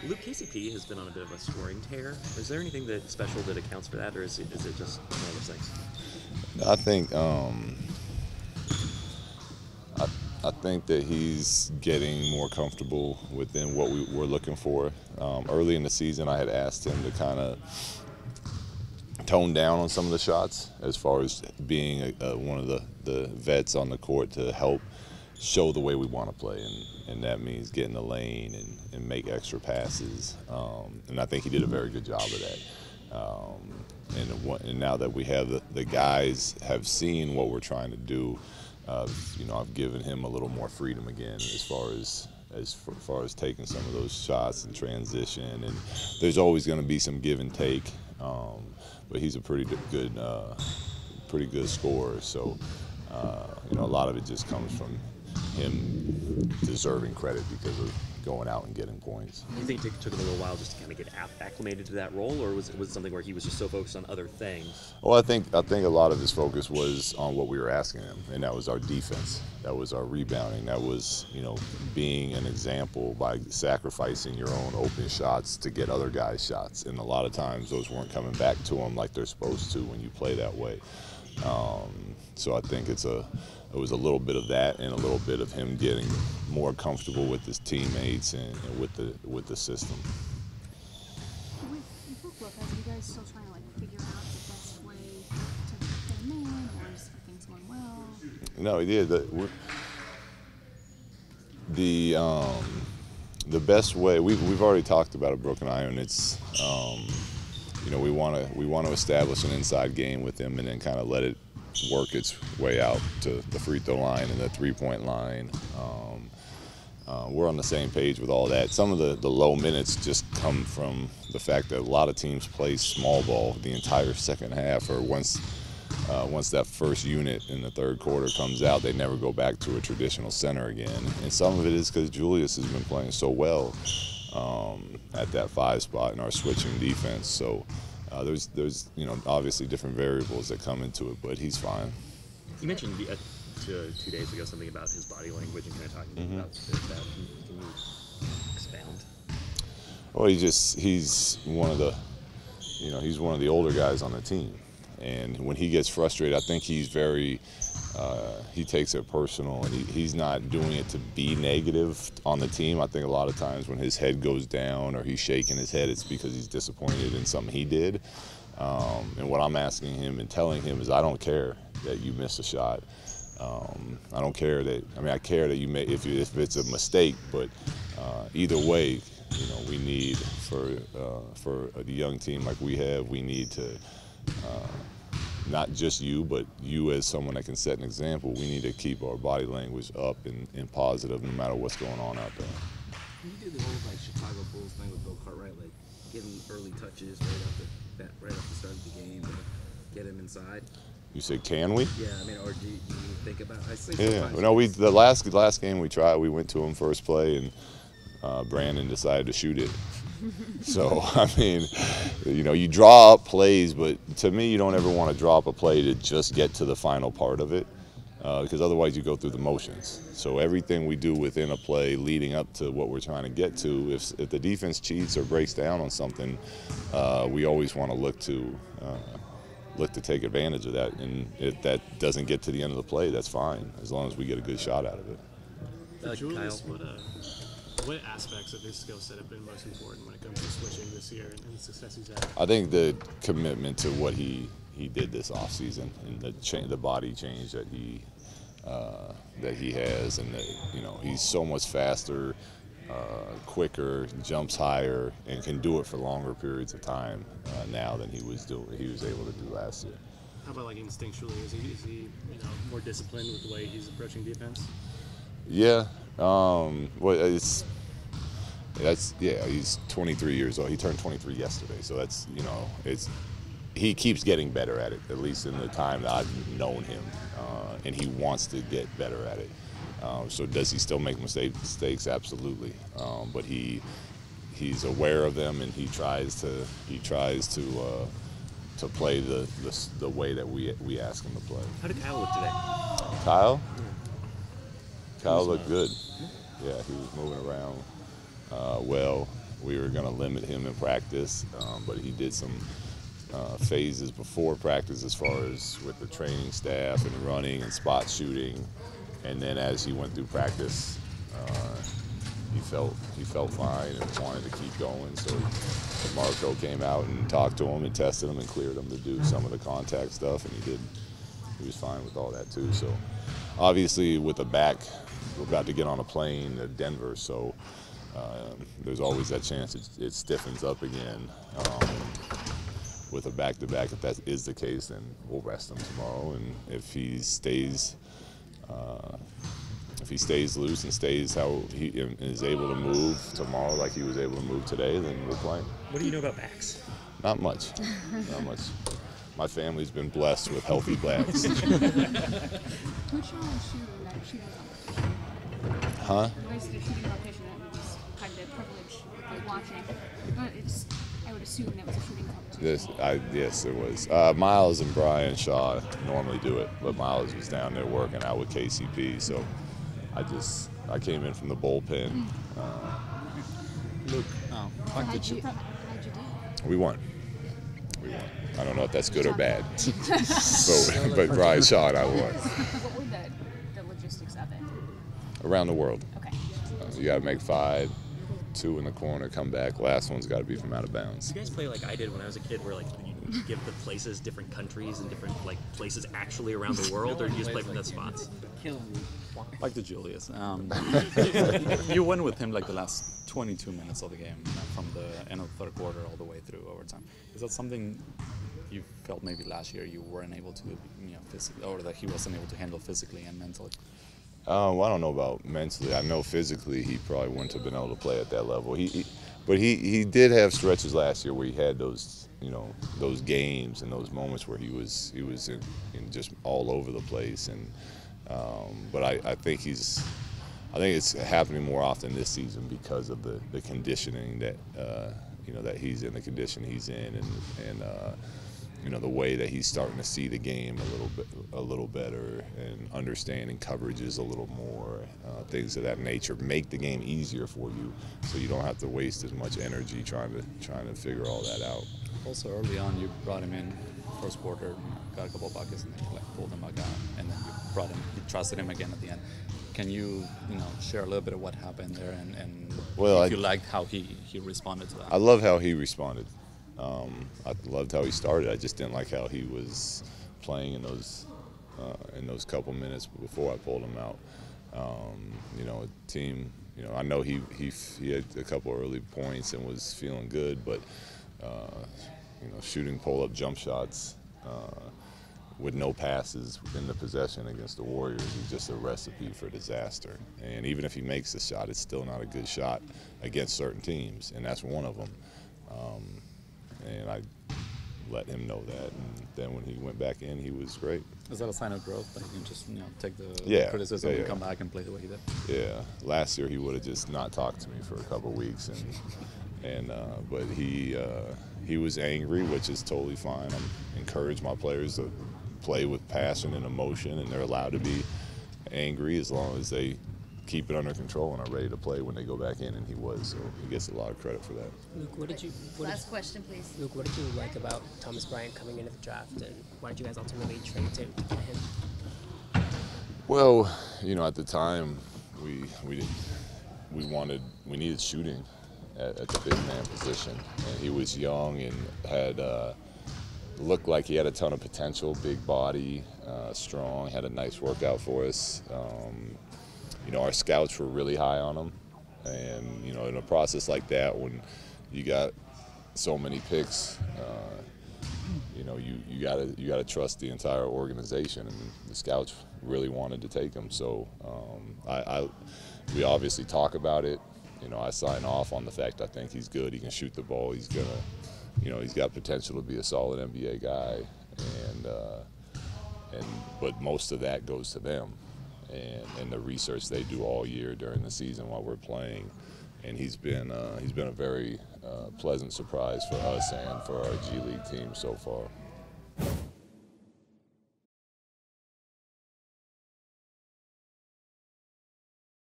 Luke, KCP has been on a bit of a scoring tear. Is there anything that special that accounts for that, or is it just one of those things? I think I, I think that he's getting more comfortable within what we were looking for. Early in the season, I had asked him to kind of tone down on some of the shots as far as being one of the vets on the court to help show the way we want to play, and that means get in the lane and make extra passes. And I think he did a very good job of that. And now that we have the guys have seen what we're trying to do, I've given him a little more freedom again as far as taking some of those shots and transition. And there's always going to be some give and take, but he's a pretty good scorer. So a lot of it just comes from him deserving credit because of going out and getting points. Do you think it took him a little while just to kind of get acclimated to that role, or was it something where he was just so focused on other things? Well, I think a lot of his focus was on what we were asking him, and that was our defense. That was our rebounding. That was, being an example by sacrificing your own open shots to get other guys' shots. And a lot of times those weren't coming back to him like they're supposed to when you play that way. So I think it was a little bit of that and a little bit of him getting more comfortable with his teammates and with the system. With book club, are you guys still trying to figure out the best way to fit him in, or is things going well? No, yeah, the best way we've already talked about it, Brooke and I, and it's we want to establish an inside game with him and then kind of let it work its way out to the free throw line and the 3-point line. We're on the same page with all that. Some of the low minutes just come from the fact that a lot of teams play small ball the entire second half, or once that first unit in the third quarter comes out, they never go back to a traditional center again. And some of it is because Julius has been playing so well at that 5 spot in our switching defense. So there's obviously different variables that come into it, but he's fine. You mentioned 2 days ago something about his body language and kind of talking about that. Can you expound? Well, he's one of the older guys on the team, and when he gets frustrated, I think he's he takes it personal, and he's not doing it to be negative on the team. I think a lot of times when his head goes down or he's shaking his head, it's because he's disappointed in something he did. And what I'm asking him and telling him is, I don't care that you missed a shot. I don't care I care that you may, if it's a mistake, but either way, we need for a young team like we have, we need to not just you, but you as someone that can set an example. We need to keep our body language up and positive no matter what's going on out there. Can you do the whole Chicago Bulls thing with Bill Cartwright, give him early touches right off the start of the game to get him inside? You said, can we? Yeah, or do you think about? I think yeah. No, the last game we tried, we went to him first play, and Brandon decided to shoot it. So, you draw up plays, but to me, you don't ever want to draw up a play to just get to the final part of it, because otherwise you go through the motions. So everything we do within a play leading up to what we're trying to get to, if the defense cheats or breaks down on something, we always want to look to take advantage of that. And if that doesn't get to the end of the play, that's fine, as long as we get a good shot out of it. Julius, what aspects of his skill set have been most important when it comes to switching this year and the success he's had? I think the commitment to what he did this offseason and the body change that he has, and he's so much faster, quicker, jumps higher, and can do it for longer periods of time now than he was able to do last year. How about instinctually? Is he more disciplined with the way he's approaching defense? Yeah. He's 23 years old. He turned 23 yesterday, so that's he keeps getting better at it, at least in the time that I've known him, and he wants to get better at it. So does he still make mistakes? Absolutely, but he's aware of them, and he tries to play the way that we ask him to play. How did Kyle look today? Kyle looked good. Yeah, he was moving around well. we were going to limit him in practice, but he did some phases before practice as far as with the training staff and running and spot shooting, and then as he went through practice, he felt fine and wanted to keep going. So Marco came out and talked to him and tested him and cleared him to do some of the contact stuff, and he was fine with all that too. So obviously with the back, we're about to get on a plane to Denver, so there's always that chance it stiffens up again. With a back-to-back, if that is the case, then we'll rest him tomorrow. And if he stays loose and stays how he is able to move tomorrow, like he was able to move today, then we'll play him. What do you know about backs? Not much. Not much. My family's been blessed with healthy backs. Who's y'all shoot in that shooting competition? Huh? You guys did a shooting competition that was kind of a privilege like watching. But I would assume that was a shooting competition. Yes, it was. Miles and Brian Shaw normally do it, but Miles was down there working out with KCP, so I came in from the bullpen. Look, How'd you do? We won. I don't know if that's good or bad, but Brian Shaw and I won. What were the logistics of it? Around the world. Okay. You got to make 5, 2 in the corner, come back. Last one's got to be from out of bounds. Do you guys play like I did when I was a kid, where like you give the places different countries and different like places actually around the world, or do you just play from that spots? Killing me. back to Julius. You went with him like the last 22 minutes of the game, from the end of the third quarter all the way through overtime. Is that something you felt maybe last year you weren't able to, physically, or that he wasn't able to handle physically and mentally? Well, I don't know about mentally. I know physically he probably wouldn't have been able to play at that level. But he did have stretches last year where he had those those games and those moments where he was in just all over the place. And but I think it's happening more often this season because of the conditioning that that he's in, the condition he's in, and the way that he's starting to see the game a little better, and understanding coverages a little more, things of that nature make the game easier for you, so you don't have to waste as much energy trying to figure all that out. Also, early on, you brought him in first quarter, got a couple of buckets, and then you pulled him back out, and then you trusted him again at the end. Can you share a little bit of what happened there, and if you liked how he responded to that? I love how he responded. I loved how he started. I just didn't like how he was playing in those couple minutes before I pulled him out. Team. I know he had a couple early points and was feeling good, but shooting pull-up jump shots with no passes in the possession against the Warriors is just a recipe for disaster. And even if he makes the shot, it's still not a good shot against certain teams, and that's one of them. And I let him know that, and then when he went back in, he was great. Is that a sign of growth, that you can just take the criticism and come back and play the way he did? Yeah, last year he would have just not talked to me for a couple of weeks, but he was angry, which is totally fine. I encourage my players to play with passion and emotion, and they're allowed to be angry as long as they keep it under control and are ready to play when they go back in, and he was, so he gets a lot of credit for that. Luke, last question, please. Luke, what did you like about Thomas Bryant coming into the draft, and why did you guys ultimately trade to get him? Well, at the time, we needed shooting at the big man position, and he was young and had looked like he had a ton of potential, big body, strong, had a nice workout for us. Our scouts were really high on him, and in a process like that, when you got so many picks, you gotta trust the entire organization, and the scouts really wanted to take him. So we obviously talk about it. I sign off on the fact I think he's good. He can shoot the ball. He's he's got potential to be a solid NBA guy, but most of that goes to them. And the research they do all year during the season while we're playing, and he's been a very pleasant surprise for us and for our G League team so far.